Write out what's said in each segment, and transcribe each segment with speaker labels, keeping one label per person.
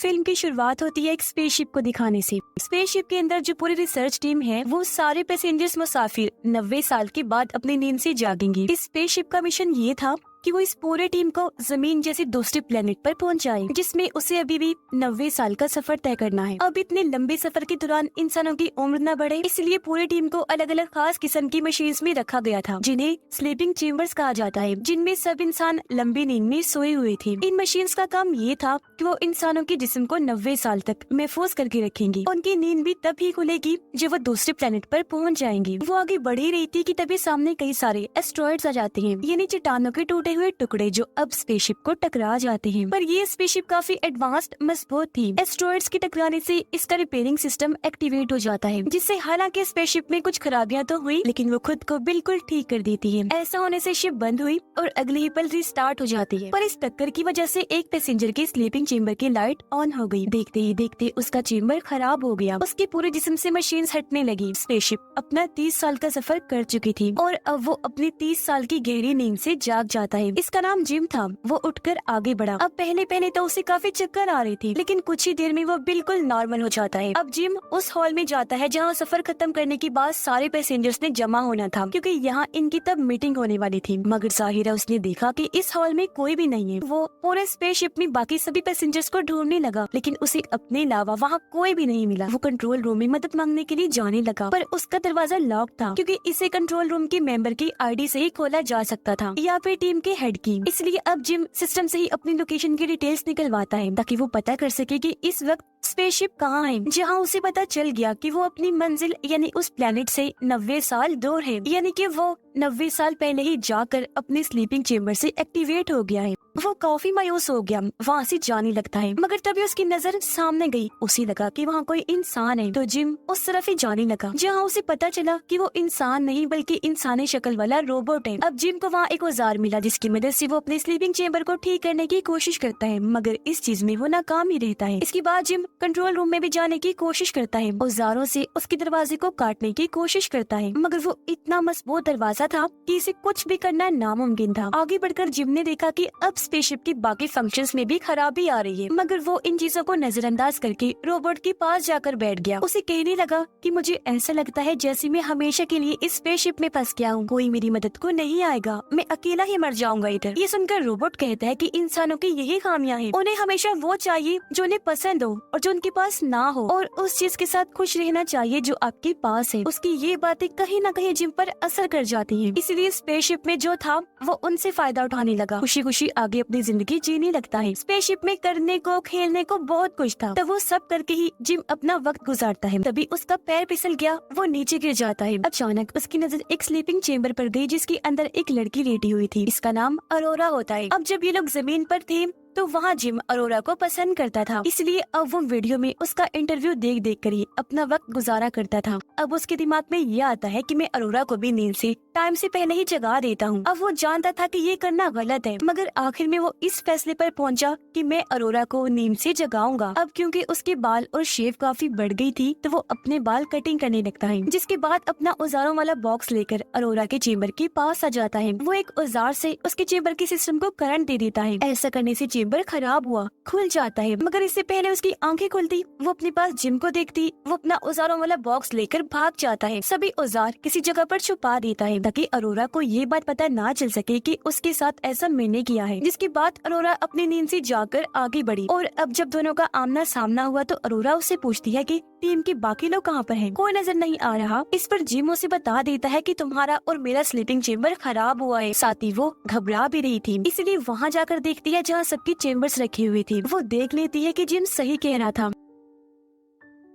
Speaker 1: Film की शुरुआत होती है एक स्पेसशिप को दिखाने से। स्पेसशिप के अंदर जो पूरी रिसर्च टीम है वो सारे पैसेंजर्स मुसाफिर 90 साल के बाद अपनी नींद से जागेंगे। इस स्पेसशिप का मिशन ये था कि वो इस पूरे टीम को जमीन जैसे दूसरे प्लेनेट पर पहुंचाए, जिसमें उसे अभी भी 90 साल का सफर तय करना है। अब इतने लंबे सफर के दौरान इंसानों की उम्र न बढ़े, इसलिए पूरी टीम को अलग अलग खास किस्म की मशीन्स में रखा गया था, जिन्हें स्लीपिंग चेम्बर्स कहा जाता है, जिनमें सब इंसान लंबी नींद में सोए हुए थे। इन मशीन्स का काम ये था कि वो इंसानों के जिस्म को 90 साल तक महफूज करके रखेंगी। उनकी नींद भी तभी खुलेगी जब वो दूसरे प्लेनेट पर पहुंच जाएंगे। वो आगे बढ़ ही रही थी कि तभी सामने कई सारे एस्ट्रॉइड्स आ जाते हैं, यानी चट्टानों के टूटे हुए टुकड़े जो अब स्पेसशिप को टकरा जाते हैं। पर ये स्पेसशिप काफी एडवांस्ड मजबूत थी। एस्ट्रॉइड्स के टकराने से इसका रिपेयरिंग सिस्टम एक्टिवेट हो जाता है, जिससे हालांकि स्पेसशिप में कुछ खराबियां तो हुई, लेकिन वो खुद को बिल्कुल ठीक कर देती है। ऐसा होने से शिप बंद हुई और अगले ही पल रिस्टार्ट हो जाती है। पर इस टक्कर की वजह से एक पैसेंजर की स्लीपिंग चेम्बर की लाइट ऑन हो गई। देखते ही देखते उसका चेम्बर खराब हो गया। उसके पूरे जिस्म से मशीन हटने लगी। स्पेसशिप अपना 30 साल का सफर कर चुकी थी और अब वो अपनी 30 साल की गहरी नींद से जाग जाता है। इसका नाम जिम था। वो उठकर आगे बढ़ा। अब पहले तो उसे काफी चक्कर आ रही थी, लेकिन कुछ ही देर में वो बिल्कुल नॉर्मल हो जाता है। अब जिम उस हॉल में जाता है जहाँ सफर खत्म करने के बाद सारे पैसेंजर्स ने जमा होना था, क्योंकि यहाँ इनकी तब मीटिंग होने वाली थी। मगर जाहिर है उसने देखा कि इस हॉल में कोई भी नहीं है। वो पूरे स्पेसशिप में बाकी सभी पैसेंजर्स को ढूंढने लगा, लेकिन उसे अपने अलावा वहाँ कोई भी नहीं मिला। वो कंट्रोल रूम में मदद मांगने के लिए जाने लगा, पर उसका दरवाजा लॉक था, क्योंकि इसे कंट्रोल रूम के मेंबर की आईडी से ही खोला जा सकता था या फिर टीम के हेड की। इसलिए अब जिम सिस्टम से ही अपनी लोकेशन की डिटेल्स निकलवाता है, ताकि वो पता कर सके कि इस वक्त स्पेसशिप कहाँ है। जहाँ उसे पता चल गया कि वो अपनी मंजिल यानी उस प्लेनेट से 90 साल दूर है, यानी कि वो 90 साल पहले ही जाकर अपने स्लीपिंग चेम्बर से एक्टिवेट हो गया है। वो काफी मायूस हो गया, वहाँ से जाने लगता है। मगर तभी उसकी नजर सामने गई। उसे लगा कि वहाँ कोई इंसान है, तो जिम उस तरफ ही जाने लगा, जहाँ उसे पता चला कि वो इंसान नहीं बल्कि इंसानी शक्ल वाला रोबोट है। अब जिम को वहाँ एक औजार मिला, जिसकी मदद से वो अपने स्लीपिंग चेम्बर को ठीक करने की कोशिश करता है, मगर इस चीज में वो नाकाम ही रहता है। इसके बाद जिम कंट्रोल रूम में भी जाने की कोशिश करता है, औजारों से उसके दरवाजे को काटने की कोशिश करता है, मगर वो इतना मजबूत दरवाजा था कि इसे कुछ भी करना नामुमकिन था। आगे बढ़कर जिम ने देखा कि अब स्पेसशिप की बाकी फंक्शंस में भी खराबी आ रही है, मगर वो इन चीजों को नजरअंदाज करके रोबोट के पास जाकर बैठ गया। उसे कहने लगा कि मुझे ऐसा लगता है जैसे मैं हमेशा के लिए इस स्पेसशिप में फंस गया हूँ, कोई मेरी मदद को नहीं आएगा, मैं अकेला ही मर जाऊंगा इधर। ये सुनकर रोबोट कहता है कि इंसानों की यही खामियां हैं, उन्हें हमेशा वो चाहिए जो उन्हें पसंद हो और जो उनके पास ना हो, और उस चीज के साथ खुश रहना चाहिए जो आपके पास है। उसकी ये बातें कहीं न कहीं जिम पर असर कर जाती हैं, इसलिए स्पेसशिप में जो था वो उनसे फायदा उठाने लगा। खुशी खुशी आगे अपनी जिंदगी जीने लगता है। स्पेसशिप में करने को खेलने को बहुत कुछ था, तब वो सब करके ही जिम अपना वक्त गुजारता है। तभी उसका पैर फिसल गया, वो नीचे गिर जाता है। अचानक उसकी नजर एक स्लीपिंग चेम्बर पर गई, जिसके अंदर एक लड़की लेटी हुई थी। इसका नाम अरोरा होता है। अब जब ये लोग जमीन पर थे तो वहाँ जिम अरोरा को पसंद करता था, इसलिए अब वो वीडियो में उसका इंटरव्यू देख देख कर ही अपना वक्त गुजारा करता था। अब उसके दिमाग में ये आता है कि मैं अरोरा को भी नींद से टाइम से पहले ही जगा देता हूँ। अब वो जानता था कि ये करना गलत है, मगर आखिर में वो इस फैसले पर पहुंचा कि मैं अरोरा को नींद से जगाऊंगा। अब क्योंकि उसके बाल और शेव काफी बढ़ गई थी, तो वो अपने बाल कटिंग करने लगता है, जिसके बाद अपना औजारों वाला बॉक्स लेकर अरोरा के चेम्बर के पास आ जाता है। वो एक औजार से उसके चेम्बर के सिस्टम को करंट दे देता है। ऐसा करने से चेम्बर खराब हुआ, खुल जाता है, मगर इससे पहले उसकी आंखें खुलती, वो अपने पास जिम को देखती, वो अपना औजारों वाला बॉक्स लेकर भाग जाता है। सभी औजार किसी जगह पर छुपा देता है, ताकि अरोरा को ये बात पता ना चल सके कि उसके साथ ऐसा मैंने किया है। जिसके बाद अरोरा अपनी नींद से जाकर आगे बढ़ी, और अब जब दोनों का आमना सामना हुआ तो अरोरा उससे पूछती है कि टीम के बाकी लोग कहाँ पर हैं? कोई नजर नहीं आ रहा। इस पर जिम उसे बता देता है कि तुम्हारा और मेरा स्लीपिंग चेम्बर खराब हुआ है। साथ ही वो घबरा भी रही थी, इसलिए वहाँ जाकर देखती है जहाँ सबकी चेम्बर्स रखी हुई थी। वो देख लेती है कि जिम सही कह रहा था।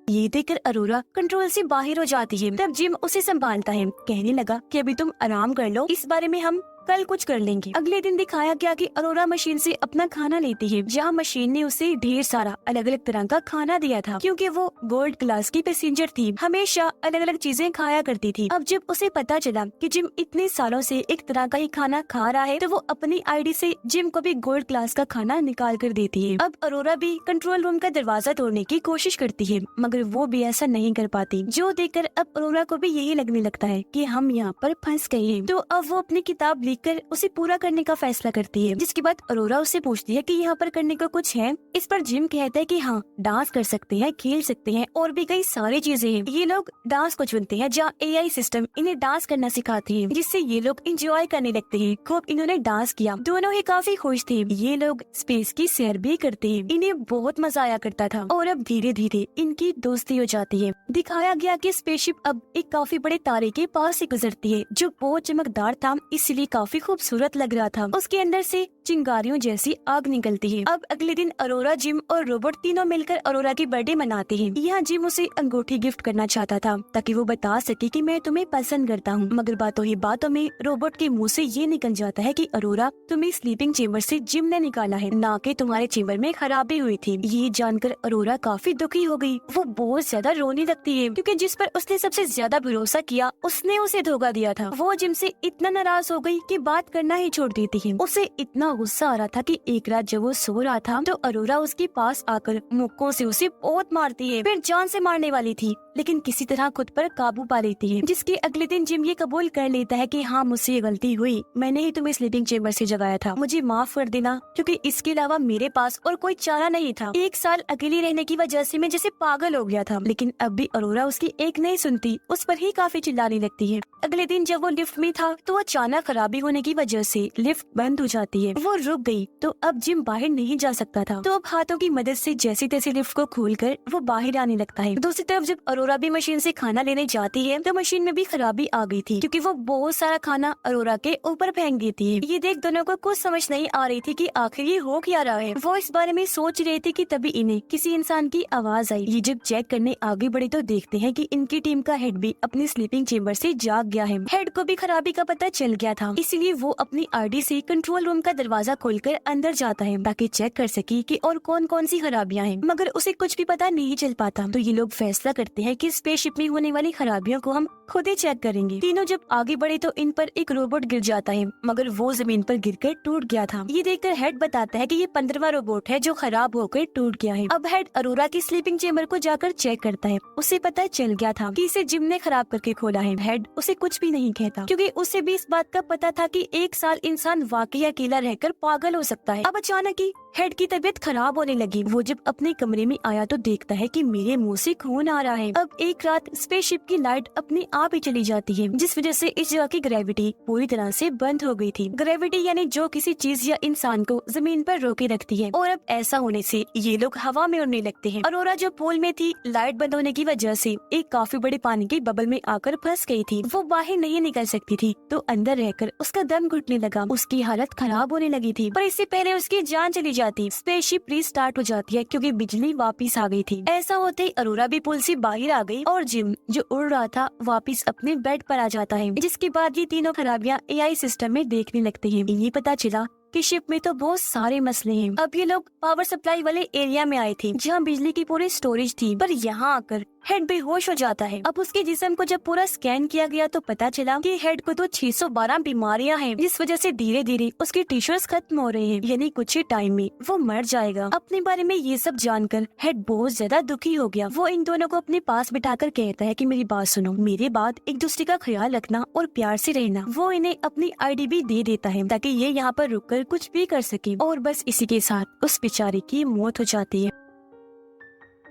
Speaker 1: ये देखकर अरोरा कंट्रोल से बाहर हो जाती है। तब जिम उसे संभालता है, कहने लगा कि अभी तुम आराम कर लो, इस बारे में हम कल कुछ कर लेंगे। अगले दिन दिखाया गया कि अरोरा मशीन से अपना खाना लेती है, जहाँ मशीन ने उसे ढेर सारा अलग अलग तरह का खाना दिया था। क्योंकि वो गोल्ड क्लास की पैसेंजर थी, हमेशा अलग अलग चीजें खाया करती थी। अब जब उसे पता चला कि जिम इतने सालों से एक तरह का ही खाना खा रहा है, तो वो अपनी आईडी से जिम को भी गोल्ड क्लास का खाना निकाल कर देती है। अब अरोरा भी कंट्रोल रूम का दरवाजा तोड़ने की कोशिश करती है, मगर वो भी ऐसा नहीं कर पाती, जो देखकर अब अरोरा को भी यही लगने लगता है कि हम यहाँ पर फंस गए हैं। तो अब वो अपनी किताब देखकर उसे पूरा करने का फैसला करती है, जिसके बाद अरोरा उससे पूछती है कि यहाँ पर करने का कुछ है। इस पर जिम कहता है कि हाँ, डांस कर सकते हैं, खेल सकते हैं और भी कई सारी चीजें हैं। ये लोग डांस को चुनते हैं जहाँ AI सिस्टम इन्हें डांस करना सिखाती है, जिससे ये लोग एंजॉय करने लगते हैं। खूब इन्होंने डांस किया, दोनों ही काफी खुश थे। ये लोग स्पेस की सैर भी करते हैं, इन्हें बहुत मजा आया करता था। और अब धीरे धीरे इनकी दोस्ती हो जाती है। दिखाया गया कि स्पेसशिप अब एक काफी बड़े तारे के पास से गुजरती है, जो बहुत चमकदार था, इसलिए काफी खूबसूरत लग रहा था। उसके अंदर से चिंगारियों जैसी आग निकलती है। अब अगले दिन अरोरा, जिम और रोबोट तीनों मिलकर अरोरा की बर्थडे मनाते हैं। यहाँ जिम उसे अंगूठी गिफ्ट करना चाहता था ताकि वो बता सके कि मैं तुम्हें पसंद करता हूँ, मगर बातों ही बातों में रोबोट के मुंह से ये निकल जाता है कि अरोरा, तुम्हें स्लीपिंग चेम्बर से जिम ने निकाला है, ना कि तुम्हारे चेम्बर में खराबी हुई थी। ये जानकर अरोरा काफी दुखी हो गई। वो बहुत ज्यादा रोने लगती है, क्योंकि जिस पर उसने सबसे ज्यादा भरोसा किया उसने उसे धोखा दिया था। वो जिम से इतना नाराज हो गई कि बात करना ही छोड़ देती है। उसे इतना गुस्सा आ रहा था कि एक रात जब वो सो रहा था तो अरोरा उसके पास आकर मुक्कों से उसे बहुत मारती है। फिर जान से मारने वाली थी, लेकिन किसी तरह खुद पर काबू पा लेती है। जिसके अगले दिन जिम ये कबूल कर लेता है कि हाँ, मुझसे ये गलती हुई, मैंने ही तुम्हें स्लीपिंग चेम्बर से जगाया था, मुझे माफ कर देना, क्योंकि इसके अलावा मेरे पास और कोई चारा नहीं था। एक साल अकेली रहने की वजह से मैं जैसे पागल हो गया था। लेकिन अब भी अरोरा उसकी एक नहीं सुनती, उस पर ही काफी चिल्लाने लगती है। अगले दिन जब वो लिफ्ट में था तो अचानक खराबी होने की वजह से लिफ्ट बंद हो जाती है। वो रुक गई तो अब जिम बाहर नहीं जा सकता था, तो अब हाथों की मदद से जैसे तैसे लिफ्ट को खोलकर वो बाहर आने लगता है। दूसरी तरफ जब अरोरा भी मशीन से खाना लेने जाती है तो मशीन में भी खराबी आ गई थी, क्योंकि वो बहुत सारा खाना अरोरा के ऊपर फेंक देती है। ये देख दोनों को कुछ समझ नहीं आ रही थी कि आखिर ये हो क्या रहा है। वो इस बारे में सोच रहे थे कि तभी इन्हें किसी इंसान की आवाज आई। ये जब चेक करने आगे बढ़े तो देखते हैं कि इनकी टीम का हेड भी अपनी स्लीपिंग चेम्बर से जाग गया है। हेड को भी खराबी का पता चल गया था, इसलिए वो अपनी आईडी से कंट्रोल रूम का दरवाजा खोलकर अंदर जाता है ताकि चेक कर सके कि और कौन कौन सी खराबियां हैं, मगर उसे कुछ भी पता नहीं चल पाता। तो ये लोग फैसला करते हैं कि स्पेसशिप में होने वाली खराबियों को हम खुद ही चेक करेंगे। तीनों जब आगे बढ़े तो इन पर एक रोबोट गिर जाता है, मगर वो जमीन पर गिरकर टूट गया था। ये देखकर हेड बताता है कि ये 15वां रोबोट है जो खराब होकर टूट गया है। अब हेड अरोरा की स्लीपिंग चेम्बर को जाकर चेक करता है। उसे पता चल गया था कि इसे जिम ने खराब करके खोला है। हेड उसे कुछ भी नहीं कहता, क्योंकि उसे भी इस बात का पता था कि एक साल इंसान वाकई अकेला रहकर पागल हो सकता है। अब अचानक ही हेड की तबीयत खराब होने लगी। वो जब अपने कमरे में आया तो देखता है कि मेरे मुंह से खून आ रहा है। अब एक रात स्पेसशिप की लाइट अपने आप ही चली जाती है, जिस वजह से इस जगह की ग्रेविटी पूरी तरह से बंद हो गई थी। ग्रेविटी यानी जो किसी चीज या इंसान को जमीन पर रोके रखती है, और अब ऐसा होने से ये लोग हवा में उड़ने लगते हैं। अरोरा जो पूल में थी, लाइट बंद होने की वजह से एक काफी बड़े पानी के बबल में आकर फंस गई थी। वो बाहर नहीं निकल सकती थी, तो अंदर रहकर उसका दम घुटने लगा। उसकी हालत खराब होने लगी थी, पर इससे पहले उसकी जान चली जाती। स्पेसशिप रीस्टार्ट हो जाती है क्योंकि बिजली वापस आ गई थी। ऐसा होते ही अरोरा भी पुल से बाहर आ गई और जिम जो उड़ रहा था वापस अपने बेड पर आ जाता है। जिसके बाद ये तीनों खराबियां AI सिस्टम में देखने लगते हैं। इन्हें पता चला कि शिप में तो बहुत सारे मसले हैं। अब ये लोग पावर सप्लाई वाले एरिया में आए थे जहाँ बिजली की पूरी स्टोरेज थी, पर यहाँ आकर हेड बेहोश हो जाता है। अब उसके जिस्म को जब पूरा स्कैन किया गया तो पता चला कि हेड को तो 612 बीमारियां हैं, जिस वजह से धीरे धीरे उसके टिश्यूज खत्म हो रहे हैं, यानी कुछ ही टाइम में वो मर जाएगा। अपने बारे में ये सब जानकर हेड बहुत ज्यादा दुखी हो गया। वो इन दोनों को अपने पास बिठाकर कहता है कि मेरी बात सुनो, मेरे बाद एक दूसरे का ख्याल रखना और प्यार से रहना। वो इन्हें अपनी ID भी दे देता है ताकि ये यहाँ पर रुककर कुछ भी कर सके, और बस इसी के साथ उस बेचारे की मौत हो जाती है।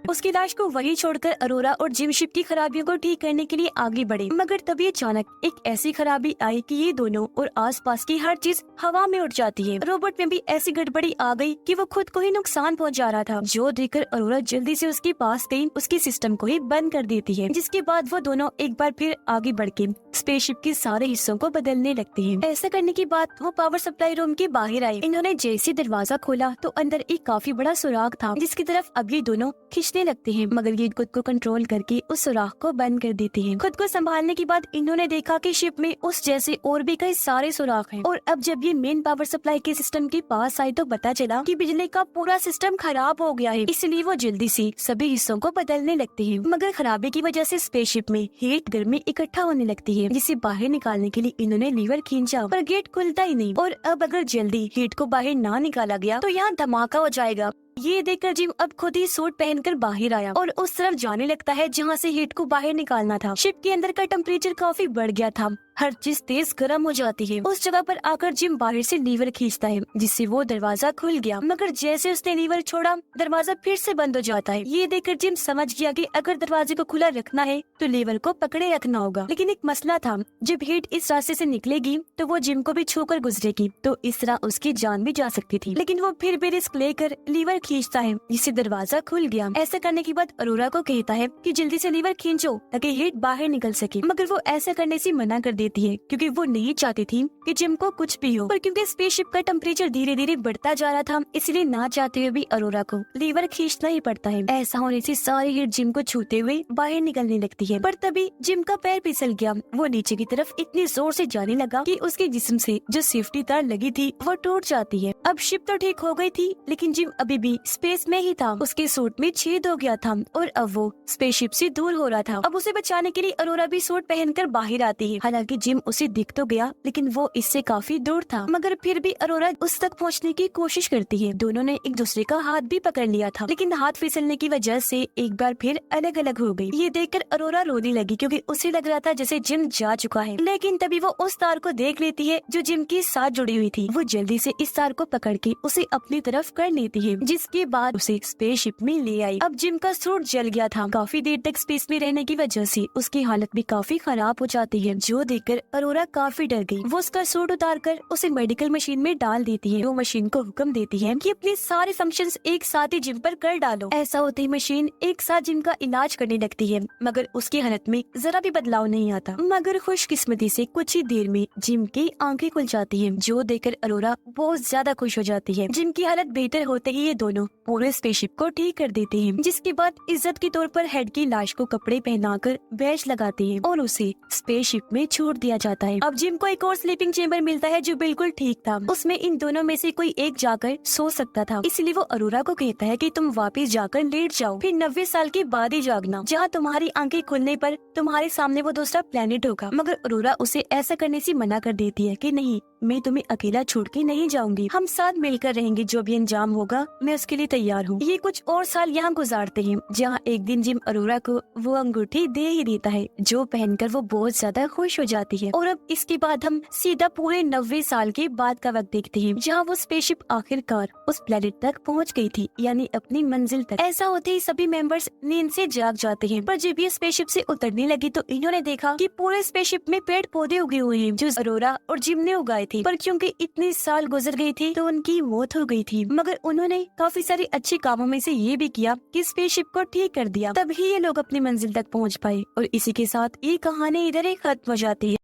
Speaker 1: उसकी लाश को वही छोड़कर अरोरा और जिम शिप की खराबियों को ठीक करने के लिए आगे बढ़े, मगर तभी अचानक एक ऐसी खराबी आई कि ये दोनों और आसपास की हर चीज हवा में उड़ जाती है। रोबोट में भी ऐसी गड़बड़ी आ गई कि वो खुद को ही नुकसान पहुंचा रहा था, जो देखकर अरोरा जल्दी से उसके पास गई, उसके सिस्टम को ही बंद कर देती है। जिसके बाद वो दोनों एक बार फिर आगे बढ़ के स्पेसशिप के सारे हिस्सों को बदलने लगते हैं। ऐसा करने के बाद वो पावर सप्लाई रूम के बाहर आए। इन्होंने जैसे दरवाजा खोला तो अंदर एक काफी बड़ा सुराख था, जिसकी तरफ अब ये दोनों खींचने लगते हैं, मगर ये खुद को कंट्रोल करके उस सुराख को बंद कर देते हैं। खुद को संभालने के बाद इन्होंने देखा कि शिप में उस जैसे और भी कई सारे सुराख हैं, और अब जब ये मेन पावर सप्लाई के सिस्टम के पास आए तो पता चला कि बिजली का पूरा सिस्टम खराब हो गया है। इसलिए वो जल्दी से सभी हिस्सों को बदलने लगते हैं, मगर खराबी की वजह से स्पेसशिप में हीट गर्मी इकट्ठा होने लगती है, जिसे बाहर निकालने के लिए इन्होंने लीवर खींचा, पर गेट खुलता ही नहीं। और अब अगर जल्दी हीट को बाहर ना निकाला गया तो यहाँ धमाका हो जाएगा। ये देखकर जिम अब खुद ही सूट पहनकर बाहर आया और उस तरफ जाने लगता है जहाँ से हीट को बाहर निकालना था। शिप के अंदर का टेम्परेचर काफी बढ़ गया था, हर चीज तेज गर्म हो जाती है। उस जगह पर आकर जिम बाहर से लीवर खींचता है जिससे वो दरवाजा खुल गया, मगर जैसे उसने लीवर छोड़ा दरवाजा फिर से बंद हो जाता है। ये देखकर जिम समझ गया कि अगर दरवाजे को खुला रखना है तो लीवर को पकड़े रखना होगा। लेकिन एक मसला था, जब हीट इस रास्ते से निकलेगी तो वो जिम को भी छूकर गुजरेगी, तो इस तरह उसकी जान भी जा सकती थी। लेकिन वो फिर भी रिस्क लेकर लीवर खींचता है जिससे दरवाजा खुल गया। ऐसा करने के बाद अरोरा को कहता है कि जल्दी से लीवर खींचो ताकि हीट बाहर निकल सके, मगर वो ऐसा करने से मना कर देती है क्योंकि वो नहीं चाहती थी कि जिम को कुछ भी हो। पर क्योंकि स्पेसशिप का टेम्परेचर धीरे धीरे बढ़ता जा रहा था, इसलिए ना चाहते हुए भी अरोरा को लीवर खींचना ही पड़ता है। ऐसा होने से सारी हीट जिम को छूते हुए बाहर निकलने लगती है। पर तभी जिम का पैर फिसल गया, वो नीचे की तरफ इतनी जोर से जाने लगा कि उसके जिस्म से जो सेफ्टी तार लगी थी वो टूट जाती है। अब शिप तो ठीक हो गई थी, लेकिन जिम अभी भी स्पेस में ही था। उसके सूट में छेद हो गया था और अब वो स्पेसशिप से दूर हो रहा था। अब उसे बचाने के लिए अरोरा भी सूट पहनकर बाहर आती है। हालांकि जिम उसे दिख तो गया, लेकिन वो इससे काफी दूर था, मगर फिर भी अरोरा उस तक पहुंचने की कोशिश करती है। दोनों ने एक दूसरे का हाथ भी पकड़ लिया था, लेकिन हाथ फिसलने की वजह से एक बार फिर अलग अलग हो गई। ये देखकर अरोरा रोने लगी क्योंकि उसे लग रहा था जैसे जिम जा चुका है। लेकिन तभी वो उस तार को देख लेती है जो जिम के साथ जुड़ी हुई थी। वो जल्दी से इस तार को पकड़ के उसे अपनी तरफ कर लेती है, जिसके बाद उसे स्पेसशिप में ले आई। अब जिम का सूट जल गया था। काफी देर तक स्पेस में रहने की वजह से उसकी हालत भी काफी खराब हो जाती है, जो देखकर अरोरा काफी डर गई। वो उसका सूट उतारकर उसे मेडिकल मशीन में डाल देती है। वो मशीन को हुक्म देती है कि अपने सारे फंक्शंस एक साथ ही जिम पर कर डालो। ऐसा होते ही मशीन एक साथ जिम का इलाज करने लगती है, मगर उसकी हालत में जरा भी बदलाव नहीं आता। मगर खुशकिस्मती से कुछ ही देर में जिम की आंखें खुल जाती है, जो देखकर अरोरा बहुत ज्यादा खुश हो जाती है। जिम की हालत बेहतर होते ही ये दोनों पूरे स्पेसशिप को ठीक कर देते हैं, जिसके बाद इज्जत के तौर पर हेड की लाश को कपड़े पहनाकर बैज लगाते हैं और उसे स्पेसशिप में छोड़ दिया जाता है। अब जिम को एक और स्लीपिंग चेंबर मिलता है जो बिल्कुल ठीक था। उसमें इन दोनों में से कोई एक जाकर सो सकता था, इसलिए वो अरोरा को कहता है कि तुम वापस जाकर लेट जाओ, फिर 90 साल के बाद ही जागना, जहाँ तुम्हारी आंखें खुलने पर तुम्हारे सामने वो दूसरा प्लेनेट होगा। मगर अरोरा उसे ऐसा करने से मना कर देती है कि नहीं, मैं तुम्हें अकेला छोड़ के नहीं जाऊंगी, हम साथ मिलकर रहेंगे, जो भी अंजाम होगा मैं उसके लिए तैयार हूँ। ये कुछ और साल यहाँ गुजारते हैं, जहाँ एक दिन जिम अरोरा को वो अंगूठी दे ही देता है, जो पहनकर वो बहुत ज्यादा खुश हो जाती है। और अब इसके बाद हम सीधा पूरे 90 साल के बाद का वक्त देखते हैं, जहाँ वो स्पेसशिप आखिरकार उस प्लेनेट तक पहुँच गई थी, यानी अपनी मंजिल तक। ऐसा होते ही सभी मेंबर्स नींद से जाग जाते हैं, पर जब ये स्पेसशिप से उतरने लगी तो इन्होंने देखा कि पूरे स्पेसशिप में पेड़ पौधे उगे हुए हैं, जो अरोरा और जिम ने उगाए थे। पर क्योंकि इतने साल गुजर गए थे तो उनकी मौत हो गई थी, मगर उन्होंने काफी सारे अच्छे कामों में से ये भी किया कि स्पेसशिप को ठीक कर दिया, तभी ये लोग अपनी मंजिल तक पहुँच पाए। और इसी के साथ ये कहानी इधर ही खत्म हो जाती है।